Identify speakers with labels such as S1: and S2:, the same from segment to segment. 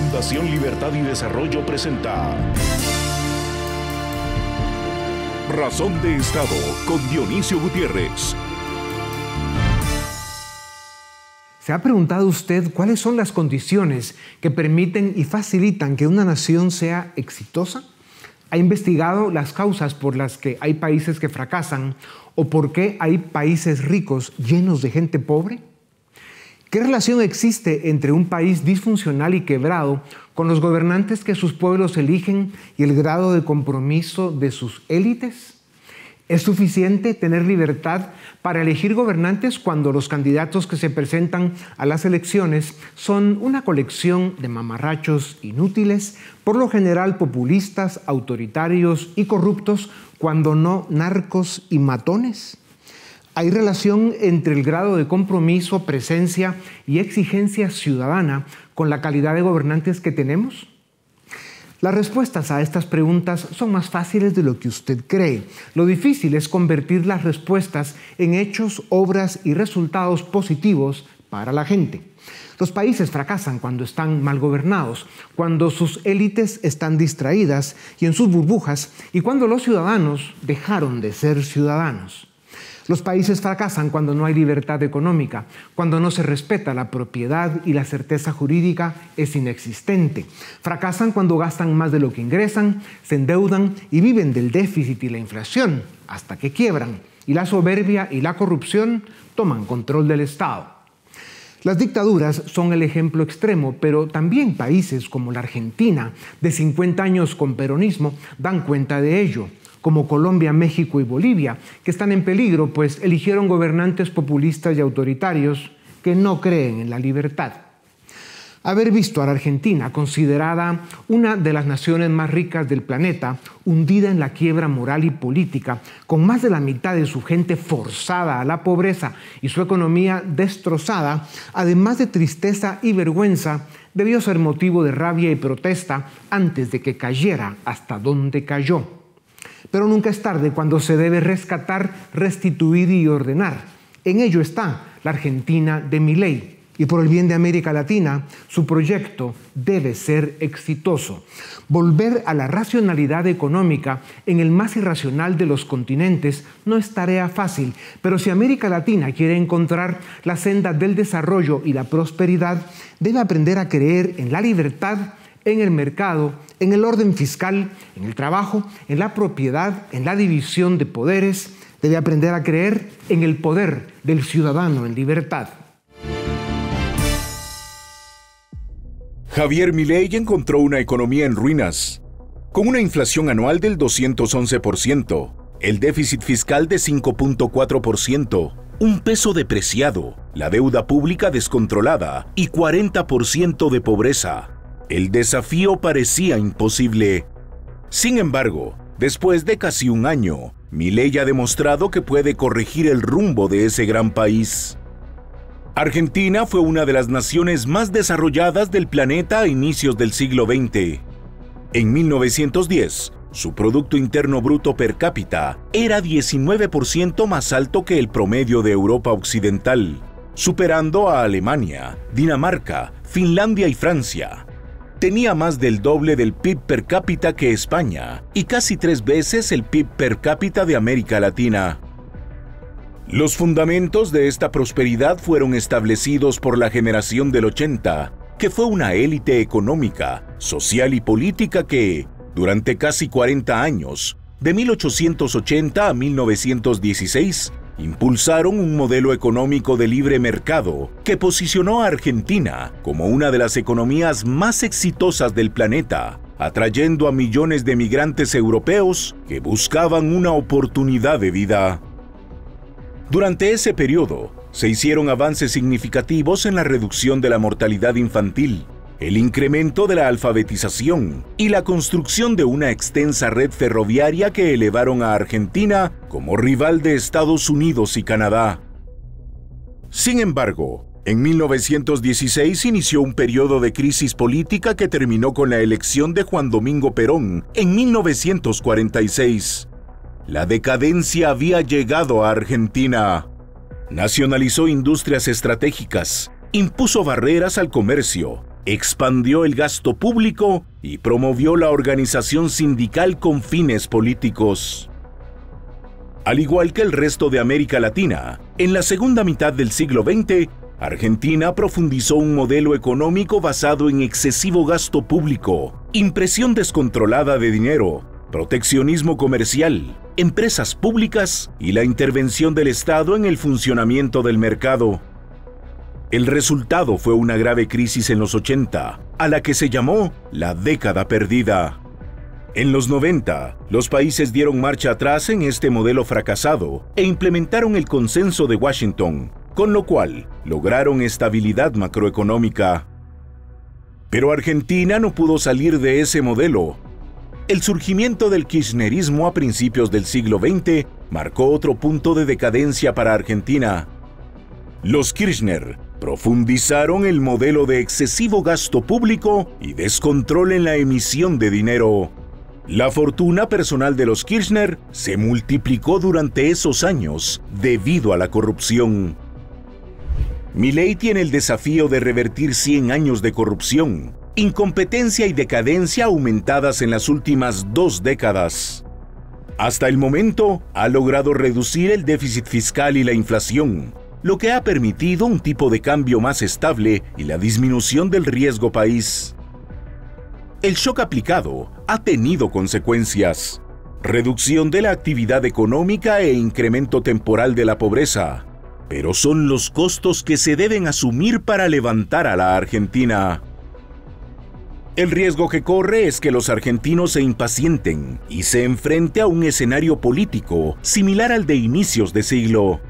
S1: Fundación Libertad y Desarrollo presenta Razón de Estado con Dionisio Gutiérrez.
S2: ¿Se ha preguntado usted cuáles son las condiciones que permiten y facilitan que una nación sea exitosa? ¿Ha investigado las causas por las que hay países que fracasan o por qué hay países ricos llenos de gente pobre? ¿Qué relación existe entre un país disfuncional y quebrado con los gobernantes que sus pueblos eligen y el grado de compromiso de sus élites? ¿Es suficiente tener libertad para elegir gobernantes cuando los candidatos que se presentan a las elecciones son una colección de mamarrachos inútiles, por lo general populistas, autoritarios y corruptos, cuando no narcos y matones? ¿Hay relación entre el grado de compromiso, presencia y exigencia ciudadana con la calidad de gobernantes que tenemos? Las respuestas a estas preguntas son más fáciles de lo que usted cree. Lo difícil es convertir las respuestas en hechos, obras y resultados positivos para la gente. Los países fracasan cuando están mal gobernados, cuando sus élites están distraídas y en sus burbujas, y cuando los ciudadanos dejaron de ser ciudadanos. Los países fracasan cuando no hay libertad económica, cuando no se respeta la propiedad y la certeza jurídica es inexistente. Fracasan cuando gastan más de lo que ingresan, se endeudan y viven del déficit y la inflación hasta que quiebran y la soberbia y la corrupción toman control del Estado. Las dictaduras son el ejemplo extremo, pero también países como la Argentina, de 50 años con peronismo, dan cuenta de ello, como Colombia, México y Bolivia, que están en peligro, pues eligieron gobernantes populistas y autoritarios que no creen en la libertad. Haber visto a la Argentina, considerada una de las naciones más ricas del planeta, hundida en la quiebra moral y política, con más de la mitad de su gente forzada a la pobreza y su economía destrozada, además de tristeza y vergüenza, debió ser motivo de rabia y protesta antes de que cayera hasta donde cayó. Pero nunca es tarde cuando se debe rescatar, restituir y ordenar. En ello está la Argentina de Milei. Y por el bien de América Latina, su proyecto debe ser exitoso. Volver a la racionalidad económica en el más irracional de los continentes no es tarea fácil, pero si América Latina quiere encontrar la senda del desarrollo y la prosperidad, debe aprender a creer en la libertad, en el mercado, en el orden fiscal, en el trabajo, en la propiedad, en la división de poderes. Debe aprender a creer en el poder del ciudadano en libertad.
S1: Javier Milei encontró una economía en ruinas, con una inflación anual del 211%, el déficit fiscal de 5.4%, un peso depreciado, la deuda pública descontrolada y 40% de pobreza. El desafío parecía imposible. Sin embargo, después de casi un año, Milei ha demostrado que puede corregir el rumbo de ese gran país. Argentina fue una de las naciones más desarrolladas del planeta a inicios del siglo XX. En 1910, su Producto Interno Bruto per cápita era 19% más alto que el promedio de Europa Occidental, superando a Alemania, Dinamarca, Finlandia y Francia. Tenía más del doble del PIB per cápita que España y casi 3 veces el PIB per cápita de América Latina. Los fundamentos de esta prosperidad fueron establecidos por la generación del 80, que fue una élite económica, social y política que, durante casi 40 años, de 1880 a 1916, impulsaron un modelo económico de libre mercado que posicionó a Argentina como una de las economías más exitosas del planeta, atrayendo a millones de migrantes europeos que buscaban una oportunidad de vida. Durante ese periodo, se hicieron avances significativos en la reducción de la mortalidad infantil, el incremento de la alfabetización y la construcción de una extensa red ferroviaria que elevaron a Argentina como rival de Estados Unidos y Canadá. Sin embargo, en 1916 inició un periodo de crisis política que terminó con la elección de Juan Domingo Perón en 1946. La decadencia había llegado a Argentina. Nacionalizó industrias estratégicas, impuso barreras al comercio, expandió el gasto público y promovió la organización sindical con fines políticos. Al igual que el resto de América Latina, en la segunda mitad del siglo XX, Argentina profundizó un modelo económico basado en excesivo gasto público, impresión descontrolada de dinero, proteccionismo comercial, empresas públicas y la intervención del Estado en el funcionamiento del mercado. El resultado fue una grave crisis en los 80, a la que se llamó la década perdida. En los 90, los países dieron marcha atrás en este modelo fracasado e implementaron el consenso de Washington, con lo cual lograron estabilidad macroeconómica. Pero Argentina no pudo salir de ese modelo. El surgimiento del kirchnerismo a principios del siglo XX marcó otro punto de decadencia para Argentina. Los Kirchner profundizaron el modelo de excesivo gasto público y descontrol en la emisión de dinero. La fortuna personal de los Kirchner se multiplicó durante esos años debido a la corrupción. Milei tiene el desafío de revertir 100 años de corrupción, incompetencia y decadencia aumentadas en las últimas 2 décadas. Hasta el momento, ha logrado reducir el déficit fiscal y la inflación, lo que ha permitido un tipo de cambio más estable y la disminución del riesgo país. El shock aplicado ha tenido consecuencias: reducción de la actividad económica e incremento temporal de la pobreza. Pero son los costos que se deben asumir para levantar a la Argentina. El riesgo que corre es que los argentinos se impacienten y se enfrente a un escenario político similar al de inicios de siglo.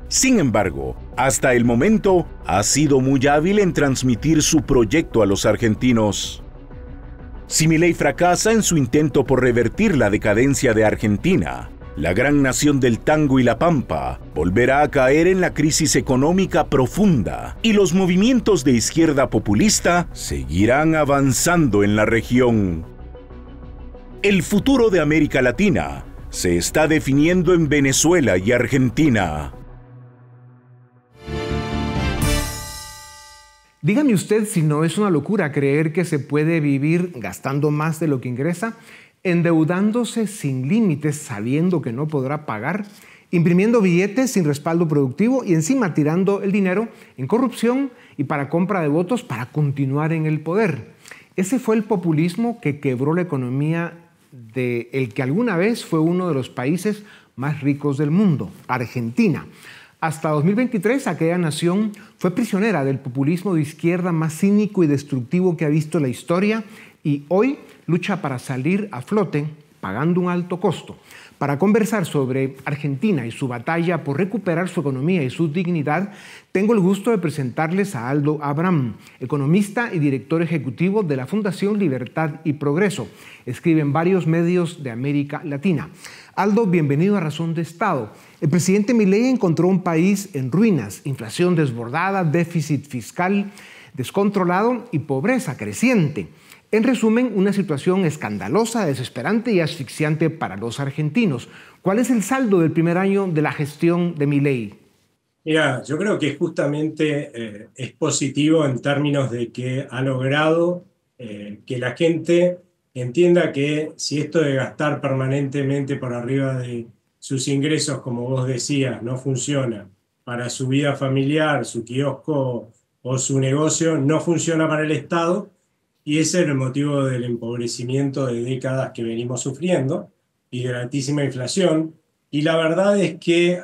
S1: Sin embargo, hasta el momento, ha sido muy hábil en transmitir su proyecto a los argentinos. Si Milei fracasa en su intento por revertir la decadencia de Argentina, la gran nación del tango y la pampa volverá a caer en la crisis económica profunda y los movimientos de izquierda populista seguirán avanzando en la región. El futuro de América Latina se está definiendo en Venezuela y Argentina.
S2: Dígame usted si no es una locura creer que se puede vivir gastando más de lo que ingresa, endeudándose sin límites sabiendo que no podrá pagar, imprimiendo billetes sin respaldo productivo y encima tirando el dinero en corrupción y para compra de votos para continuar en el poder. Ese fue el populismo que quebró la economía de el que alguna vez fue uno de los países más ricos del mundo, Argentina. Hasta 2023, aquella nación fue prisionera del populismo de izquierda más cínico y destructivo que ha visto la historia y hoy lucha para salir a flote pagando un alto costo. Para conversar sobre Argentina y su batalla por recuperar su economía y su dignidad, tengo el gusto de presentarles a Aldo Abraham, economista y director ejecutivo de la Fundación Libertad y Progreso. Escribe en varios medios de América Latina. Aldo, bienvenido a Razón de Estado. El presidente Milei encontró un país en ruinas, inflación desbordada, déficit fiscal descontrolado y pobreza creciente. En resumen, una situación escandalosa, desesperante y asfixiante para los argentinos. ¿Cuál es el saldo del primer año de la gestión de Milei?
S3: Mira, yo creo que justamente es positivo en términos de que ha logrado que la gente entienda que si esto de gastar permanentemente por arriba de sus ingresos, como vos decías, no funciona para su vida familiar, su kiosco o su negocio, no funciona para el Estado. Y ese es el motivo del empobrecimiento de décadas que venimos sufriendo y de la altísima inflación. Y la verdad es que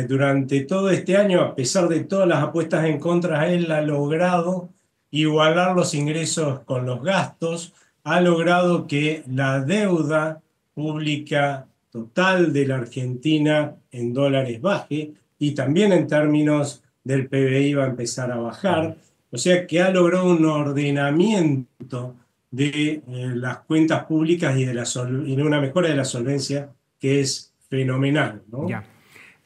S3: durante todo este año, a pesar de todas las apuestas en contra, él ha logrado igualar los ingresos con los gastos, ha logrado que la deuda pública total de la Argentina en dólares baje y también en términos del PBI va a empezar a bajar. O sea que ha logrado un ordenamiento de las cuentas públicas y de una mejora de la solvencia que es fenomenal, ¿no?
S2: Ya.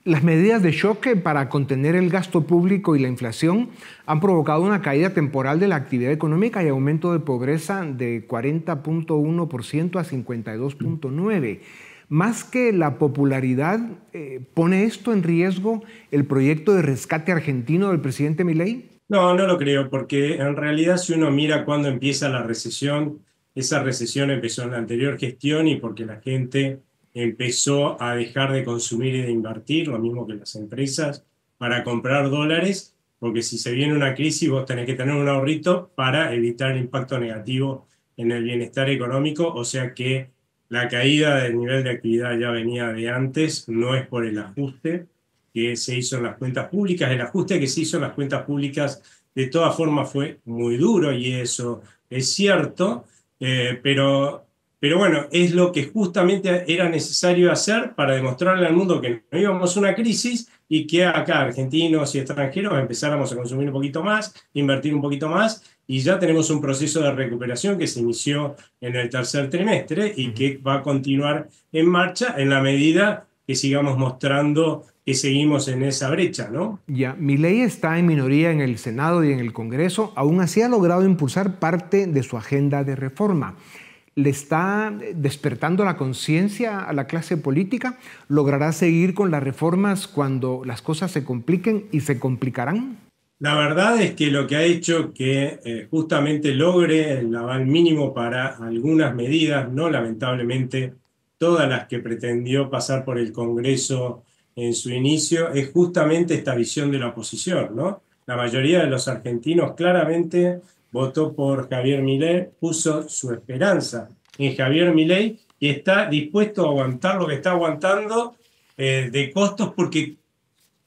S2: Las medidas de choque para contener el gasto público y la inflación han provocado una caída temporal de la actividad económica y aumento de pobreza de 40.1% a 52.9%. Más que la popularidad, ¿pone esto en riesgo el proyecto de rescate argentino del presidente Milei?
S3: No, no lo creo, porque en realidad si uno mira cuándo empieza la recesión, esa recesión empezó en la anterior gestión y porque la gente empezó a dejar de consumir y de invertir, lo mismo que las empresas, para comprar dólares, porque si se viene una crisis vos tenés que tener un ahorrito para evitar el impacto negativo en el bienestar económico, o sea que la caída del nivel de actividad ya venía de antes, no es por el ajuste que se hizo en las cuentas públicas. El ajuste que se hizo en las cuentas públicas de todas formas fue muy duro y eso es cierto, pero bueno, es lo que justamente era necesario hacer para demostrarle al mundo que no íbamos a una crisis y que acá argentinos y extranjeros empezáramos a consumir un poquito más, invertir un poquito más y ya tenemos un proceso de recuperación que se inició en el tercer trimestre y que va a continuar en marcha en la medida que sigamos mostrando que seguimos en esa brecha, ¿no?
S2: Ya, Milei está en minoría en el Senado y en el Congreso, aún así ha logrado impulsar parte de su agenda de reforma. ¿Le está despertando la conciencia a la clase política? ¿Logrará seguir con las reformas cuando las cosas se compliquen y se complicarán?
S3: La verdad es que lo que ha hecho que justamente logre el aval mínimo para algunas medidas, no lamentablemente todas las que pretendió pasar por el Congreso en su inicio, es justamente esta visión de la oposición, ¿no? La mayoría de los argentinos claramente votó por Javier Milei, puso su esperanza en Javier Milei y está dispuesto a aguantar lo que está aguantando de costos porque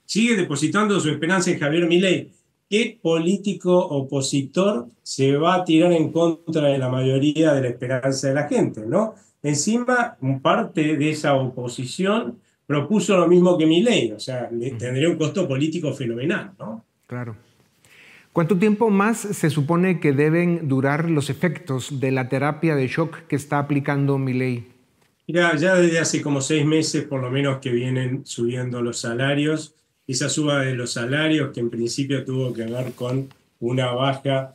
S3: sigue depositando su esperanza en Javier Milei. ¿Qué político opositor se va a tirar en contra de la mayoría de la esperanza de la gente, ¿no? Encima, parte de esa oposición propuso lo mismo que Milei, o sea, tendría un costo político fenomenal, ¿no?
S2: Claro. ¿Cuánto tiempo más se supone que deben durar los efectos de la terapia de shock que está aplicando Milei?
S3: Mira, ya desde hace como 6 meses por lo menos que vienen subiendo los salarios. Esa suba de los salarios que en principio tuvo que ver con una baja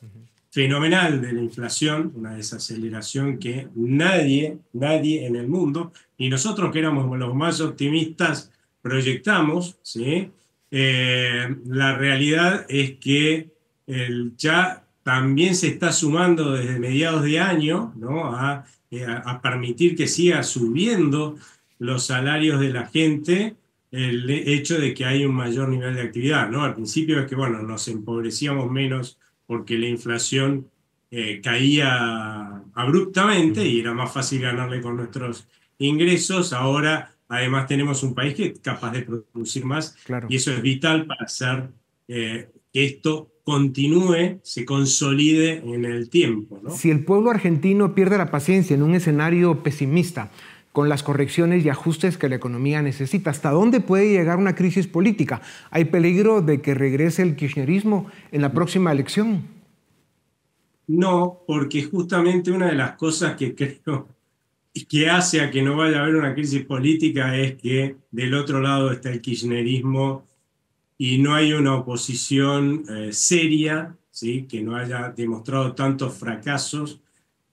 S3: fenomenal de la inflación, una desaceleración que nadie en el mundo, y nosotros que éramos los más optimistas, proyectamos, ¿sí? La realidad es que ya también se está sumando desde mediados de año, ¿no? a permitir que siga subiendo los salarios de la gente el hecho de que hay un mayor nivel de actividad, ¿no? Al principio es que, bueno, nos empobrecíamos menos porque la inflación caía abruptamente y era más fácil ganarle con nuestros ingresos. Ahora, además, tenemos un país que es capaz de producir más
S2: Claro.
S3: y eso es vital para hacer que esto continúe, se consolide en el tiempo, ¿no?
S2: Si el pueblo argentino pierde la paciencia en un escenario pesimista, con las correcciones y ajustes que la economía necesita, ¿hasta dónde puede llegar una crisis política? ¿Hay peligro de que regrese el kirchnerismo en la próxima elección?
S3: No, porque justamente una de las cosas que creo que hace a que no vaya a haber una crisis política es que del otro lado está el kirchnerismo y no hay una oposición seria, ¿sí? Que no haya demostrado tantos fracasos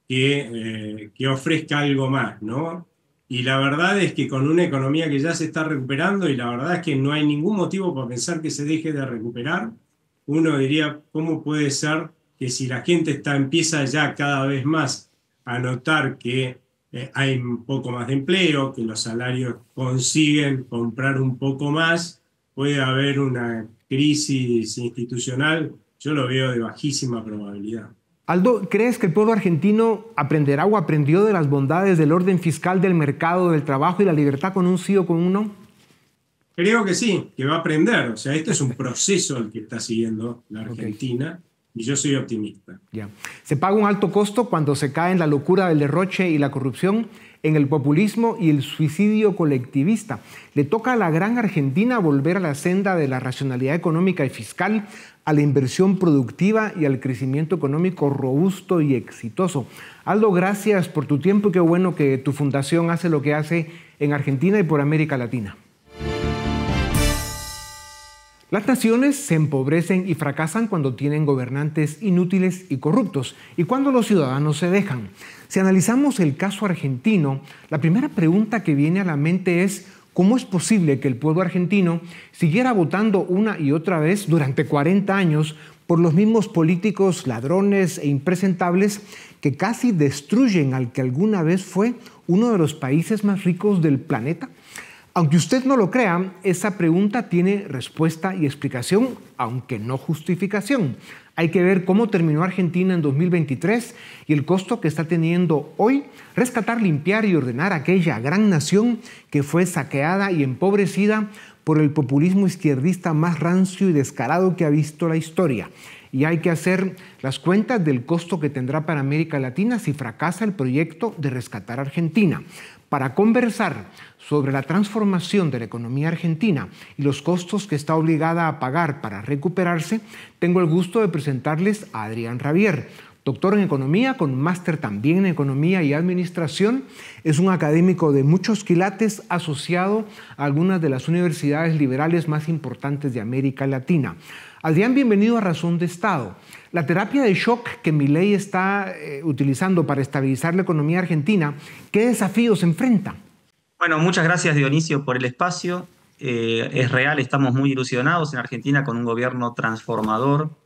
S3: que ofrezca algo más, ¿no? Y la verdad es que con una economía que ya se está recuperando, y la verdad es que no hay ningún motivo para pensar que se deje de recuperar, uno diría, ¿cómo puede ser que si la gente empieza ya cada vez más a notar que hay un poco más de empleo, que los salarios consiguen comprar un poco más, puede haber una crisis institucional? Yo lo veo de bajísima probabilidad.
S2: Aldo, ¿crees que el pueblo argentino aprenderá o aprendió de las bondades del orden fiscal, del mercado, del trabajo y la libertad con un sí o con un no?
S3: Creo que sí, que va a aprender. O sea, este es un proceso el que está siguiendo la Argentina y yo soy optimista.
S2: Ya. Se paga un alto costo cuando se cae en la locura del derroche y la corrupción, en el populismo y el suicidio colectivista. Le toca a la gran Argentina volver a la senda de la racionalidad económica y fiscal, a la inversión productiva y al crecimiento económico robusto y exitoso. Aldo, gracias por tu tiempo y qué bueno que tu fundación hace lo que hace en Argentina y por América Latina. Las naciones se empobrecen y fracasan cuando tienen gobernantes inútiles y corruptos y cuando los ciudadanos se dejan. Si analizamos el caso argentino, la primera pregunta que viene a la mente es ¿cómo es posible que el pueblo argentino siguiera votando una y otra vez durante 40 años por los mismos políticos ladrones e impresentables que casi destruyen al que alguna vez fue uno de los países más ricos del planeta? Aunque usted no lo crea, esa pregunta tiene respuesta y explicación, aunque no justificación. Hay que ver cómo terminó Argentina en 2023 y el costo que está teniendo hoy rescatar, limpiar y ordenar aquella gran nación que fue saqueada y empobrecida por el populismo izquierdista más rancio y descarado que ha visto la historia. Y hay que hacer las cuentas del costo que tendrá para América Latina si fracasa el proyecto de rescatar Argentina. Para conversar sobre la transformación de la economía argentina y los costos que está obligada a pagar para recuperarse, tengo el gusto de presentarles a Adrián Rabier, doctor en economía con máster también en economía y administración. Es un académico de muchos quilates asociado a algunas de las universidades liberales más importantes de América Latina. Adrián, bienvenido a Razón de Estado. La terapia de shock que Milei está utilizando para estabilizar la economía argentina, ¿qué desafíos enfrenta?
S4: Bueno, muchas gracias Dionisio por el espacio. Es real, estamos muy ilusionados en Argentina con un gobierno transformador.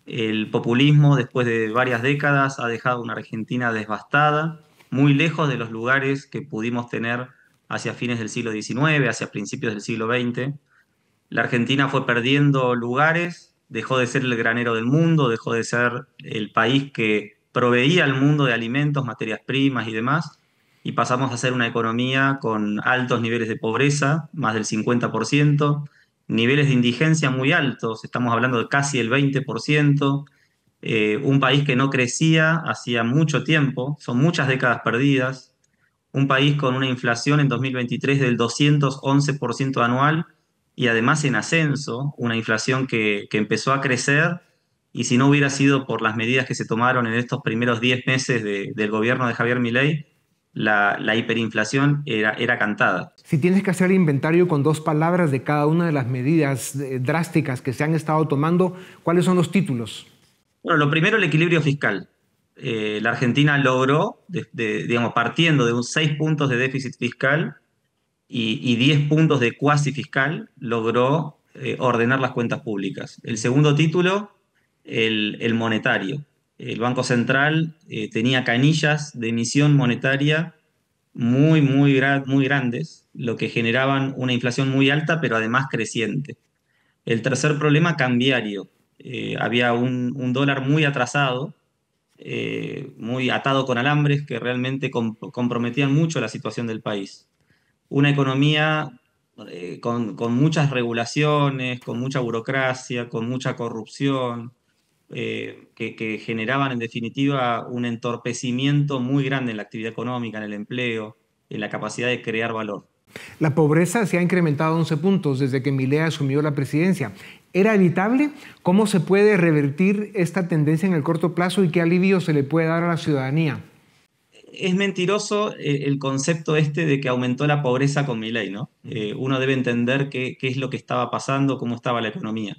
S4: El populismo, después de varias décadas, ha dejado una Argentina devastada, muy lejos de los lugares que pudimos tener hacia fines del siglo XIX, hacia principios del siglo XX. La Argentina fue perdiendo lugares, dejó de ser el granero del mundo, dejó de ser el país que proveía al mundo de alimentos, materias primas y demás, y pasamos a ser una economía con altos niveles de pobreza, más del 50%, niveles de indigencia muy altos, estamos hablando de casi el 20%, un país que no crecía hacía mucho tiempo, son muchas décadas perdidas, un país con una inflación en 2023 del 211% anual y además en ascenso, una inflación que empezó a crecer y si no hubiera sido por las medidas que se tomaron en estos primeros 10 meses del gobierno de Javier Milei, la hiperinflación era cantada.
S2: Si tienes que hacer inventario con dos palabras de cada una de las medidas drásticas que se han estado tomando, ¿cuáles son los títulos?
S4: Bueno, lo primero, el equilibrio fiscal. La Argentina logró, digamos, partiendo de 6 puntos de déficit fiscal y 10 puntos de cuasi fiscal, logró ordenar las cuentas públicas. El segundo título, el monetario. El Banco Central tenía canillas de emisión monetaria muy grandes, lo que generaban una inflación muy alta, pero además creciente. El tercer problema, cambiario. Había un dólar muy atrasado, muy atado con alambres, que realmente comprometían mucho la situación del país. Una economía con muchas regulaciones, con mucha burocracia, con mucha corrupción, que generaban en definitiva un entorpecimiento muy grande en la actividad económica, en el empleo, en la capacidad de crear valor.
S2: La pobreza se ha incrementado 11 puntos desde que Milei asumió la presidencia. ¿Era evitable? ¿Cómo se puede revertir esta tendencia en el corto plazo y qué alivio se le puede dar a la ciudadanía?
S4: Es mentiroso el concepto de que aumentó la pobreza con Milei, ¿no? Uno debe entender qué es lo que estaba pasando, cómo estaba la economía.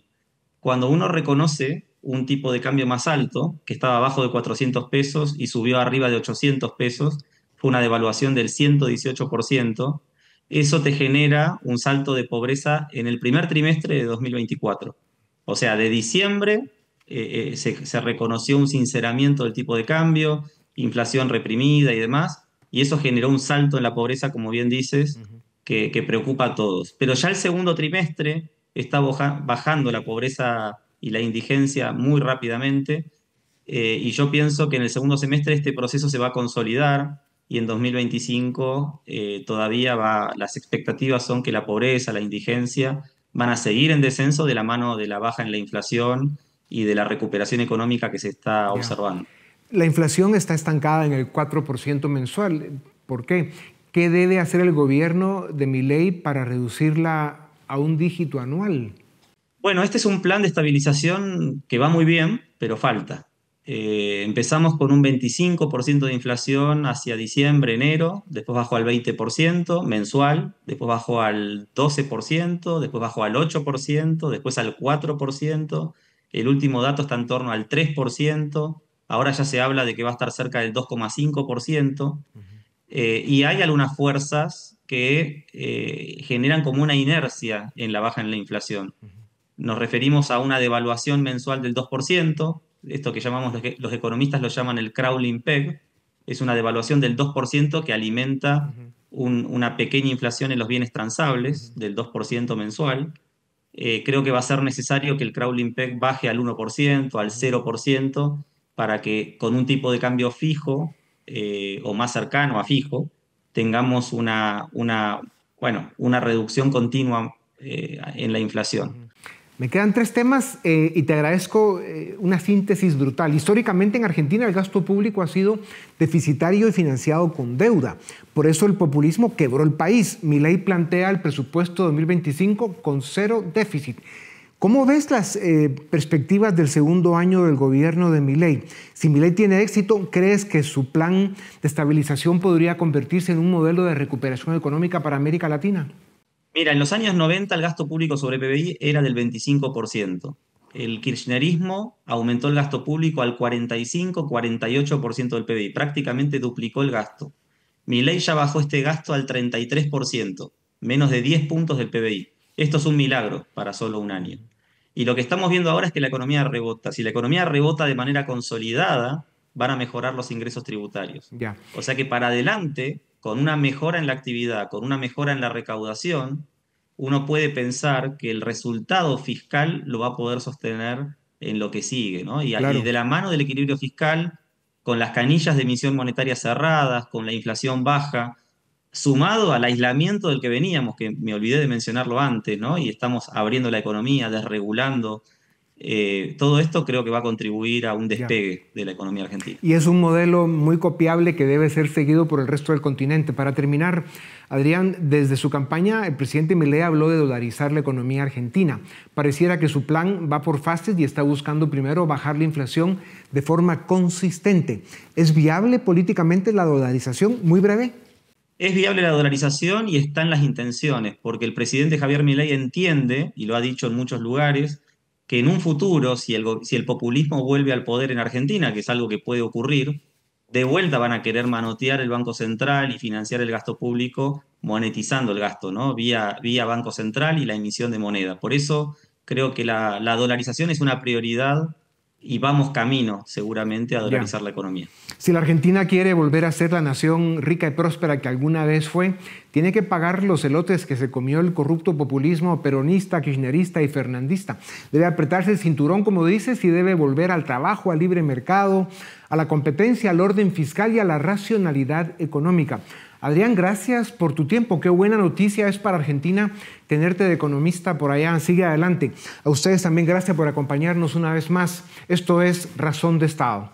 S4: Cuando uno reconoce un tipo de cambio más alto, que estaba abajo de 400 pesos y subió arriba de 800 pesos, fue una devaluación del 118%, eso te genera un salto de pobreza en el primer trimestre de 2024. O sea, de diciembre se reconoció un sinceramiento del tipo de cambio, inflación reprimida y demás, y eso generó un salto en la pobreza, como bien dices, que preocupa a todos. Pero ya el segundo trimestre está bajando la pobreza y la indigencia muy rápidamente, y yo pienso que en el segundo semestre este proceso se va a consolidar y en 2025 las expectativas son que la pobreza, la indigencia van a seguir en descenso de la mano de la baja en la inflación y de la recuperación económica que se está observando.
S2: La inflación está estancada en el 4% mensual. ¿Por qué? ¿Qué debe hacer el gobierno de Milei para reducirla a un dígito anual?
S4: Bueno, este es un plan de estabilización que va muy bien, pero falta. Empezamos con un 25% de inflación hacia diciembre, enero, después bajó al 20% mensual, después bajó al 12%, después bajó al 8%, después al 4%, el último dato está en torno al 3%, ahora ya se habla de que va a estar cerca del 2,5%, y hay algunas fuerzas que generan como una inercia en la baja en la inflación. Nos referimos a una devaluación mensual del 2%, esto que llamamos, los economistas lo llaman el crawling peg, es una devaluación del 2% que alimenta una pequeña inflación en los bienes transables del 2% mensual. Creo que va a ser necesario que el crawling peg baje al 1%, al 0%, para que con un tipo de cambio fijo o más cercano a fijo, tengamos una reducción continua en la inflación.
S2: Me quedan 3 temas y te agradezco una síntesis brutal. Históricamente en Argentina el gasto público ha sido deficitario y financiado con deuda. Por eso el populismo quebró el país. Milei plantea el presupuesto 2025 con 0 déficit. ¿Cómo ves las perspectivas del segundo año del gobierno de Milei? Si Milei tiene éxito, ¿crees que su plan de estabilización podría convertirse en un modelo de recuperación económica para América Latina?
S4: Mira, en los años 90 el gasto público sobre PBI era del 25%. El kirchnerismo aumentó el gasto público al 45-48% del PBI, prácticamente duplicó el gasto. Milei ya bajó este gasto al 33%, menos de 10 puntos del PBI. Esto es un milagro para solo un año. Y lo que estamos viendo ahora es que la economía rebota. Si la economía rebota de manera consolidada, van a mejorar los ingresos tributarios.
S2: Ya.
S4: O sea que para adelante, con una mejora en la actividad, con una mejora en la recaudación, uno puede pensar que el resultado fiscal lo va a poder sostener en lo que sigue, ¿no?
S2: Claro.
S4: Y de la mano del equilibrio fiscal, con las canillas de emisión monetaria cerradas, con la inflación baja, sumado al aislamiento del que veníamos, que me olvidé de mencionarlo antes, ¿no? Y estamos abriendo la economía, desregulando. Todo esto creo que va a contribuir a un despegue de la economía argentina.
S2: Y es un modelo muy copiable que debe ser seguido por el resto del continente. Para terminar, Adrián, desde su campaña, el presidente Milei habló de dolarizar la economía argentina. Pareciera que su plan va por fases y está buscando primero bajar la inflación de forma consistente. ¿Es viable políticamente la dolarización? Muy breve.
S4: Es viable la dolarización y está en las intenciones, porque el presidente Javier Milei entiende, y lo ha dicho en muchos lugares, que en un futuro, si el populismo vuelve al poder en Argentina, que es algo que puede ocurrir, de vuelta van a querer manotear el Banco Central y financiar el gasto público monetizando el gasto, ¿no? Vía Banco Central y la emisión de moneda. Por eso creo que la dolarización es una prioridad y vamos camino seguramente a dolarizar la economía.
S2: Si la Argentina quiere volver a ser la nación rica y próspera que alguna vez fue, tiene que pagar los elotes que se comió el corrupto populismo peronista, kirchnerista y fernandista. Debe apretarse el cinturón, como dices, y debe volver al trabajo, al libre mercado, a la competencia, al orden fiscal y a la racionalidad económica. Adrián, gracias por tu tiempo. Qué buena noticia es para Argentina tenerte de economista por allá. Sigue adelante. A ustedes también gracias por acompañarnos una vez más. Esto es Razón de Estado.